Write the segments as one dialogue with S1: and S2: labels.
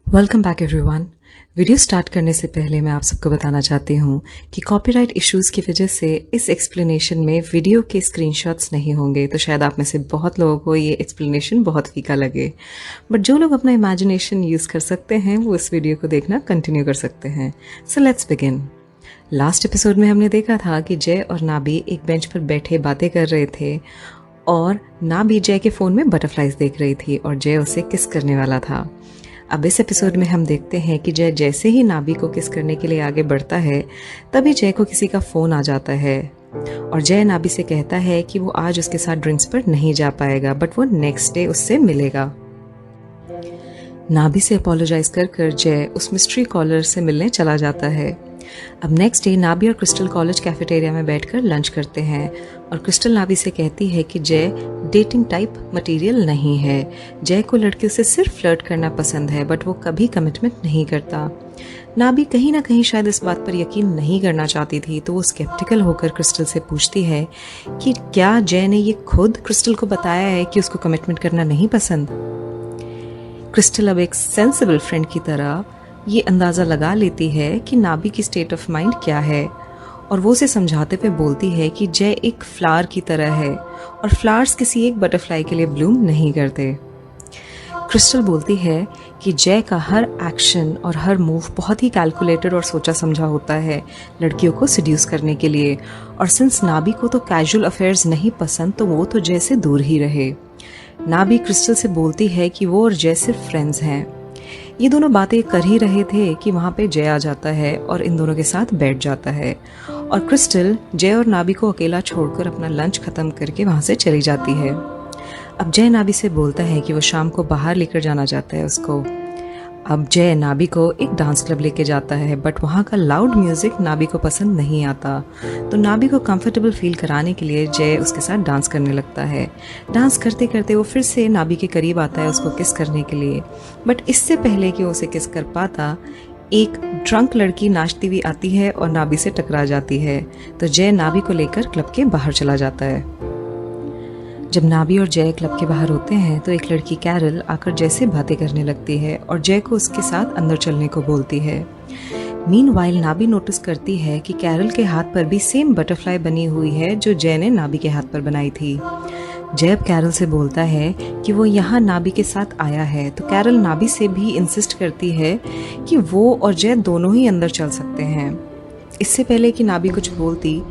S1: Welcome back everyone. Video start करने से पहले मैं आप सबको बताना चाहती हूँ कि कॉपीराइट इश्यूज की वजह से इस एक्सप्लेनेशन में वीडियो के स्क्रीनशॉट्स नहीं होंगे, तो शायद आप में से बहुत लोगों को ये एक्सप्लेनेशन बहुत फीका लगे। बट जो लोग अपना इमेजिनेशन यूज़ कर सकते हैं वो इस वीडियो को देखना कंटिन्यू कर सकते हैं। So let's begin. Last episode में हमने देखा था कि जय और नाबी एक बेंच पर बैठे बातें कर रहे थे और नाबी जय के फ़ोन में बटरफ्लाइज देख रही थी और जय उसे किस करने वाला था। अब इस एपिसोड में हम देखते हैं कि जय जैसे ही नाबी को किस करने के लिए आगे बढ़ता है तभी जय को किसी का फ़ोन आ जाता है और जय नाबी से कहता है कि वो आज उसके साथ ड्रिंक्स पर नहीं जा पाएगा बट वो नेक्स्ट डे उससे मिलेगा। नाबी से अपोलोजाइज कर कर जय उस मिस्ट्री कॉलर से मिलने चला जाता है। अब नेक्स्ट डे नाबी और क्रिस्टल कॉलेज कैफेटेरिया में बैठकर लंच करते हैं और क्रिस्टल नाबी से कहती है कि जय डेटिंग टाइप मटेरियल नहीं है। जय को लड़कियों से सिर्फ फ्लर्ट करना पसंद है बट वो कभी कमिटमेंट नहीं करता। नाबी कहीं ना कहीं शायद इस बात पर यकीन नहीं करना चाहती थी, तो वो स्केप्टिकल होकर क्रिस्टल से पूछती है कि क्या जय ने ये खुद क्रिस्टल को बताया है कि उसको कमिटमेंट करना नहीं पसंद। क्रिस्टल अब एक सेंसिबल फ्रेंड की तरह ये अंदाज़ा लगा लेती है कि नाबी की स्टेट ऑफ माइंड क्या है और वो उसे समझाते हुए बोलती है कि जय एक फ्लावर की तरह है और फ्लावर्स किसी एक बटरफ्लाई के लिए ब्लूम नहीं करते। क्रिस्टल बोलती है कि जय का हर एक्शन और हर मूव बहुत ही कैलकुलेटेड और सोचा समझा होता है लड़कियों को सिड्यूस करने के लिए, और सिंस नाबी को तो कैजुअल अफेयर्स नहीं पसंद तो वो तो जय से दूर ही रहे। नाबी क्रिस्टल से बोलती है कि वो और जय सिर्फ फ्रेंड्स हैं। ये दोनों बातें कर ही रहे थे कि वहाँ पे जय आ जाता है और इन दोनों के साथ बैठ जाता है और क्रिस्टल जय और नाबी को अकेला छोड़कर अपना लंच ख़त्म करके वहाँ से चली जाती है। अब जय नाबी से बोलता है कि वो शाम को बाहर लेकर जाना चाहता है उसको। अब जय नाबी को एक डांस क्लब लेके जाता है बट वहाँ का लाउड म्यूज़िक नाबी को पसंद नहीं आता, तो नाबी को कंफर्टेबल फील कराने के लिए जय उसके साथ डांस करने लगता है। डांस करते करते वो फिर से नाबी के करीब आता है उसको किस करने के लिए, बट इससे पहले कि वो उसे किस कर पाता एक ड्रंक लड़की नाचती हुई आती है और नाबी से टकरा जाती है, तो जय नाबी को लेकर क्लब के बाहर चला जाता है। जब नाबी और जय क्लब के बाहर होते हैं तो एक लड़की कैरल आकर जय से बातें करने लगती है और जय को उसके साथ अंदर चलने को बोलती है। मीनवाइल नाबी नोटिस करती है कि कैरल के हाथ पर भी सेम बटरफ्लाई बनी हुई है जो जय ने नाबी के हाथ पर बनाई थी। जय अब कैरल से बोलता है कि वो यहाँ नाबी के साथ आया है, तो कैरल नाबी से भी इंसिस्ट करती है कि वो और जय दोनों ही अंदर चल सकते हैं। इससे पहले कि नाबी कुछ बोलती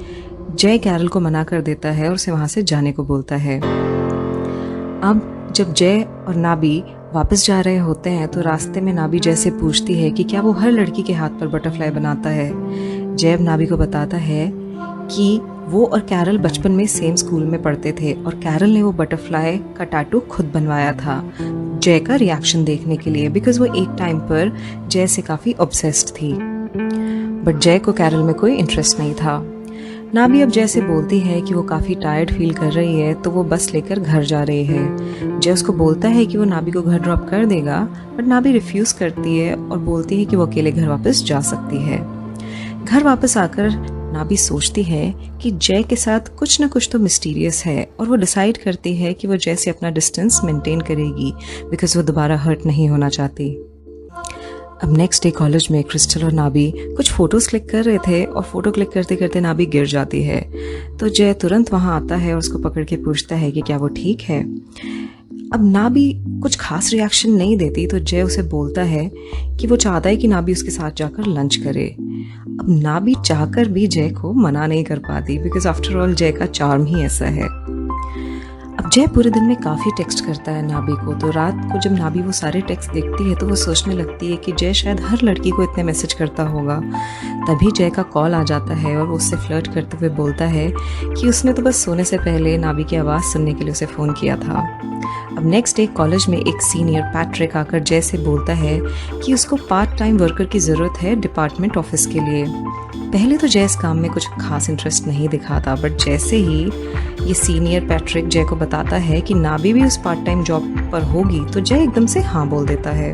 S1: जय कैरल को मना कर देता है और उसे वहाँ से जाने को बोलता है। अब जब जय और नाबी वापस जा रहे होते हैं तो रास्ते में नाबी जय से पूछती है कि क्या वो हर लड़की के हाथ पर बटरफ्लाई बनाता है। जय अब नाबी को बताता है कि वो और कैरल बचपन में सेम स्कूल में पढ़ते थे और कैरल ने वो बटरफ्लाई का टैटू खुद बनवाया था जय का रिएक्शन देखने के लिए, बिकॉज वो एक टाइम पर जय से काफ़ी ऑब्सेस्ड थी। बट जय को कैरल में कोई इंटरेस्ट नहीं था। नाबी अब जय से बोलती है कि वो काफ़ी टायर्ड फील कर रही है तो वो बस लेकर घर जा रही है। जय उसको बोलता है कि वो नाबी को घर ड्रॉप कर देगा बट नाबी रिफ्यूज़ करती है और बोलती है कि वो अकेले घर वापस जा सकती है। घर वापस आकर नाबी सोचती है कि जय के साथ कुछ ना कुछ तो मिस्टीरियस है और वो डिसाइड करती है कि वो जय से अपना डिस्टेंस मेंटेन करेगी बिकॉज वो दोबारा हर्ट नहीं होना चाहती। अब नेक्स्ट डे कॉलेज में क्रिस्टल और नाबी कुछ फोटोज़ क्लिक कर रहे थे और फोटो क्लिक करते करते नाबी गिर जाती है, तो जय तुरंत वहाँ आता है और उसको पकड़ के पूछता है कि क्या वो ठीक है। अब नाबी कुछ खास रिएक्शन नहीं देती तो जय उसे बोलता है कि वो चाहता है कि नाबी उसके साथ जाकर लंच करे। अब नाबी चाहकर भी जय को मना नहीं कर पाती बिकॉज आफ्टर ऑल जय का चार्म ही ऐसा है। अब जय पूरे दिन में काफ़ी टेक्स्ट करता है नाबी को, तो रात को जब नाबी वो सारे टेक्स्ट देखती है तो वो सोचने लगती है कि जय शायद हर लड़की को इतने मैसेज करता होगा। तभी जय का कॉल आ जाता है और वो उससे फ्लर्ट करते हुए बोलता है कि उसने तो बस सोने से पहले नाबी की आवाज़ सुनने के लिए उसे फ़ोन किया था। अब नेक्स्ट डे कॉलेज में एक सीनियर पैट्रिक आकर जय से बोलता है कि उसको पार्ट टाइम वर्कर की ज़रूरत है डिपार्टमेंट ऑफिस के लिए। पहले तो जय इस काम में कुछ खास इंटरेस्ट नहीं दिखाता, बट जैसे ही ये सीनियर पैट्रिक जय को बताता है कि नाबी भी उस पार्ट टाइम जॉब पर होगी तो जय एकदम से हाँ बोल देता है।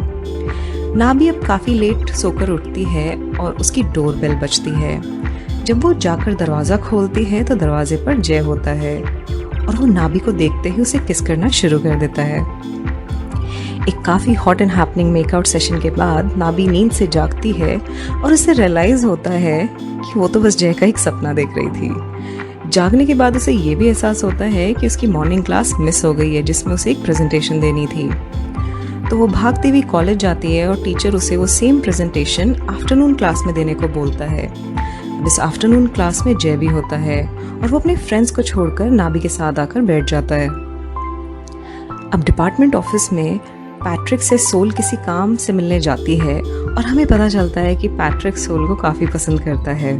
S1: नाबी अब काफ़ी लेट सोकर उठती है और उसकी डोर बेल बजती है। जब वो जाकर दरवाज़ा खोलती है तो दरवाजे पर जय होता है और वो नाबी को देखते ही उसे किस करना शुरू कर देता है। एक काफ़ी hot and happening make-out session के बाद नाबी नींद से जागती है और उसे रियलाइज़ होता है कि वो तो बस जय का एक सपना देख रही थी। जागने के बाद उसे ये भी एहसास होता है कि उसकी मॉर्निंग क्लास मिस हो गई है जिसमें उसे एक प्रेजेंटेशन देनी थी। तो वो भागती हुई कॉलेज जाती है और टीचर उसे वो सेम प्रेजेंटेशन आफ्टरनून क्लास में देने को बोलता है। अब इस आफ्टरनून क्लास में जय भी होता है और वो अपने फ्रेंड्स को छोड़कर नाबी के साथ आकर बैठ जाता है। अब डिपार्टमेंट ऑफिस में पैट्रिक से सोल किसी काम से मिलने जाती है और हमें पता चलता है कि पैट्रिक सोल को काफ़ी पसंद करता है।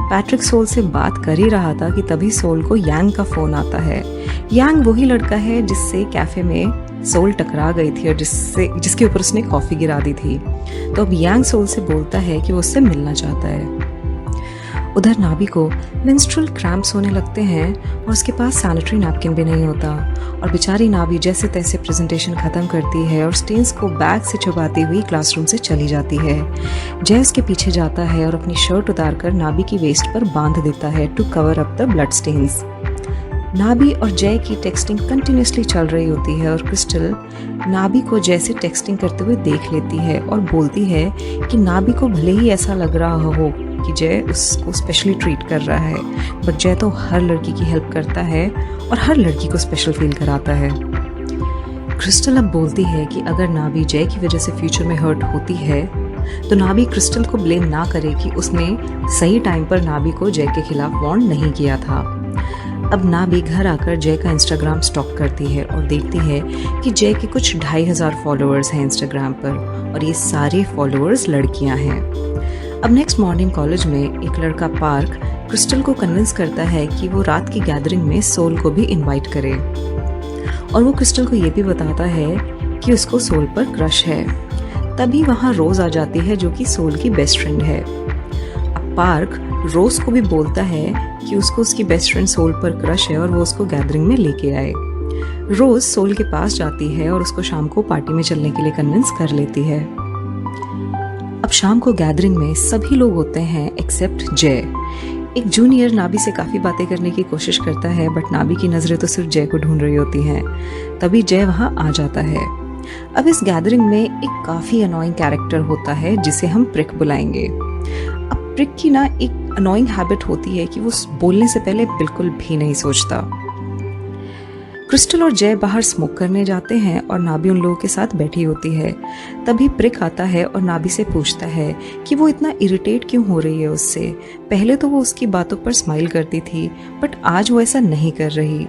S1: पैट्रिक सोल से बात कर ही रहा था कि तभी सोल को यांग का फ़ोन आता है। यांग वही लड़का है जिससे कैफ़े में सोल टकरा गई थी और जिसके ऊपर उसने कॉफ़ी गिरा दी थी। तो अब यांग सोल से बोलता है कि वो उससे मिलना चाहता है। उधर नाबी को मेंस्ट्रुअल क्रैम्प्स होने लगते हैं और उसके पास सैनिटरी नैपकिन भी नहीं होता और बेचारी नाबी जैसे तैसे प्रेजेंटेशन ख़त्म करती है और स्टेन्स को बैग से छुपाती हुई क्लासरूम से चली जाती है। जय उसके पीछे जाता है और अपनी शर्ट उतारकर नाबी की वेस्ट पर बांध देता है to cover up the blood stains. Nabi और जय की टेक्सटिंग कंटिन्यूसली चल रही होती है और क्रिस्टल नाबी को जय से टेक्सटिंग करते हुए देख लेती है और बोलती है कि नाबी को भले ही ऐसा लग रहा हो कि जय उसको स्पेशली ट्रीट कर रहा है, बट जय तो हर लड़की की हेल्प करता है और हर लड़की को स्पेशल फील कराता है। क्रिस्टल अब बोलती है कि अगर नाबी जय की वजह से फ्यूचर में हर्ट होती है तो नाबी क्रिस्टल को ब्लेम ना करे कि उसने सही टाइम पर नाबी को जय के खिलाफ वार्न नहीं किया था। अब नाबी घर आकर जय का इंस्टाग्राम स्टॉक करती है और देखती है कि जय के कुछ 2500 फॉलोअर्स हैं इंस्टाग्राम पर और ये सारे फॉलोअर्स लड़कियां हैं। अब नेक्स्ट मॉर्निंग कॉलेज में एक लड़का पार्क क्रिस्टल को कन्विंस करता है कि वो रात की गैदरिंग में सोल को भी इनवाइट करे और वो क्रिस्टल को ये भी बताता है कि उसको सोल पर क्रश है। तभी वहाँ रोज आ जाती है जो कि सोल की बेस्ट फ्रेंड है। अब पार्क रोज को भी बोलता है कि उसको उसकी बेस्ट फ्रेंड सोल पर क्रश है और वो उसको गैदरिंग में लेके आए। रोज सोल के पास जाती है और उसको शाम को पार्टी में चलने के लिए कन्विंस कर लेती है। अब शाम को गैदरिंग में सभी लोग होते हैं एक्सेप्ट जय। एक जूनियर नाबी से काफ़ी बातें करने की कोशिश करता है बट नाबी की नज़रें तो सिर्फ जय को ढूंढ रही होती हैं। तभी जय वहाँ आ जाता है। अब इस गैदरिंग में एक काफ़ी अनोइंग कैरेक्टर होता है जिसे हम प्रिक बुलाएंगे। अब प्रिक की ना एक अनोइंग हैबिट होती है कि वो बोलने से पहले बिल्कुल भी नहीं सोचता। क्रिस्टल और जय बाहर स्मोक करने जाते हैं और नाबी उन लोगों के साथ बैठी होती है। तभी प्रिक आता है और नाबी से पूछता है कि वो इतना इरिटेट क्यों हो रही है उससे। पहले तो वो उसकी बातों पर स्माइल करती थी बट आज वो ऐसा नहीं कर रही।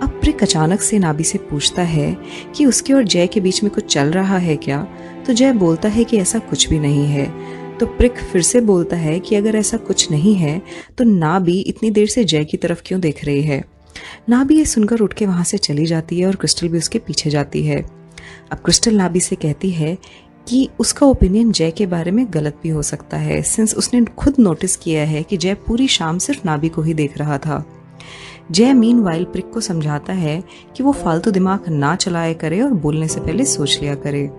S1: अब प्रिक अचानक से नाबी से पूछता है कि उसके और जय के बीच में कुछ चल रहा है क्या। तो जय बोलता है कि ऐसा कुछ भी नहीं है। तो प्रिक फिर से बोलता है कि अगर ऐसा कुछ नहीं है तो नाबी इतनी देर से जय की तरफ क्यों देख रही है। नाबी ये सुनकर उठ के वहां से चली जाती है और क्रिस्टल भी उसके पीछे जाती है। अब क्रिस्टल नाबी से कहती है कि उसका ओपिनियन जय के बारे में गलत भी हो सकता है सिंस उसने खुद नोटिस किया है कि जय पूरी शाम सिर्फ नाबी को ही देख रहा था। जय मीनवाइल प्रिक को समझाता है कि वो फालतू दिमाग ना चलाया करे और बोलने से पहले सोच लिया करे।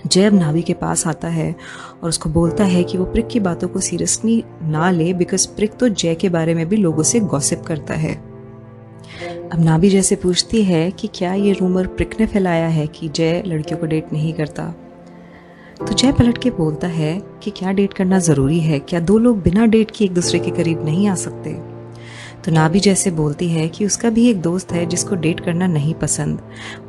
S1: जय अब नाबी के पास आता है और उसको बोलता है कि वो प्रिक की बातों को सीरियसली ना ले बिकॉज प्रिक तो जय के बारे में भी लोगों से गॉसिप करता है। अब नाबी जय से पूछती है कि क्या ये रूमर प्रिक ने फैलाया है कि जय लड़कियों को डेट नहीं करता। तो जय पलट के बोलता है कि क्या डेट करना ज़रूरी है, क्या दो लोग बिना डेट के एक दूसरे के करीब नहीं आ सकते। तो नाबी जय से बोलती है कि उसका भी एक दोस्त है जिसको डेट करना नहीं पसंद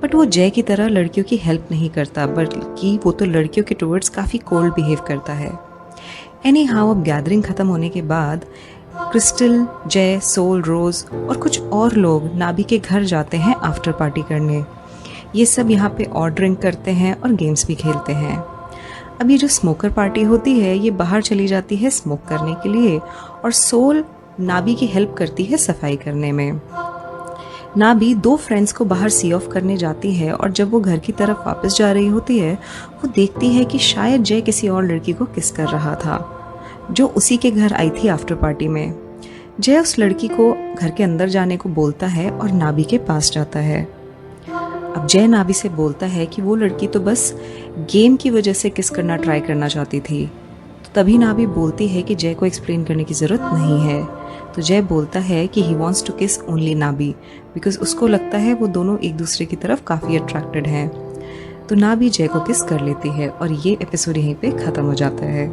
S1: बट वो जय की तरह लड़कियों की हेल्प नहीं करता बल्कि वो तो लड़कियों के टुवर्ड्स काफ़ी कोल्ड बिहेव करता है। एनी हाउ अब गैदरिंग ख़त्म होने के बाद क्रिस्टल, जय, सोल, रोज और कुछ और लोग नाबी के घर जाते हैं आफ्टर पार्टी करने। ये सब यहाँ पे और ड्रिंक करते हैं और गेम्स भी खेलते हैं। अब ये जो स्मोकर पार्टी होती है ये बाहर चली जाती है स्मोक करने के लिए और सोल नाबी की हेल्प करती है सफाई करने में। नाबी दो फ्रेंड्स को बाहर सी ऑफ करने जाती है और जब वो घर की तरफ वापस जा रही होती है वो देखती है कि शायद जय किसी और लड़की को किस कर रहा था जो उसी के घर आई थी आफ्टर पार्टी में। जय उस लड़की को घर के अंदर जाने को बोलता है और नाबी के पास जाता है। अब जय नाबी से बोलता है कि वो लड़की तो बस गेम की वजह से किस करना ट्राई करना चाहती थी। तो तभी नाबी बोलती है कि जय को एक्सप्लेन करने की ज़रूरत नहीं है। तो जय बोलता है कि ही वॉन्ट्स टू किस ओनली नाबी बिकॉज उसको लगता है वो दोनों एक दूसरे की तरफ काफ़ी अट्रैक्टेड हैं। तो नाबी जय को किस कर लेती है और ये एपिसोड यहीं पे ख़त्म हो जाता है।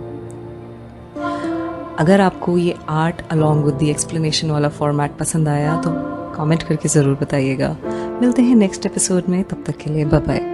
S1: अगर आपको ये art along with the explanation वाला फॉर्मेट पसंद आया तो कमेंट करके ज़रूर बताइएगा। मिलते हैं नेक्स्ट एपिसोड में, तब तक के लिए बाय बाय।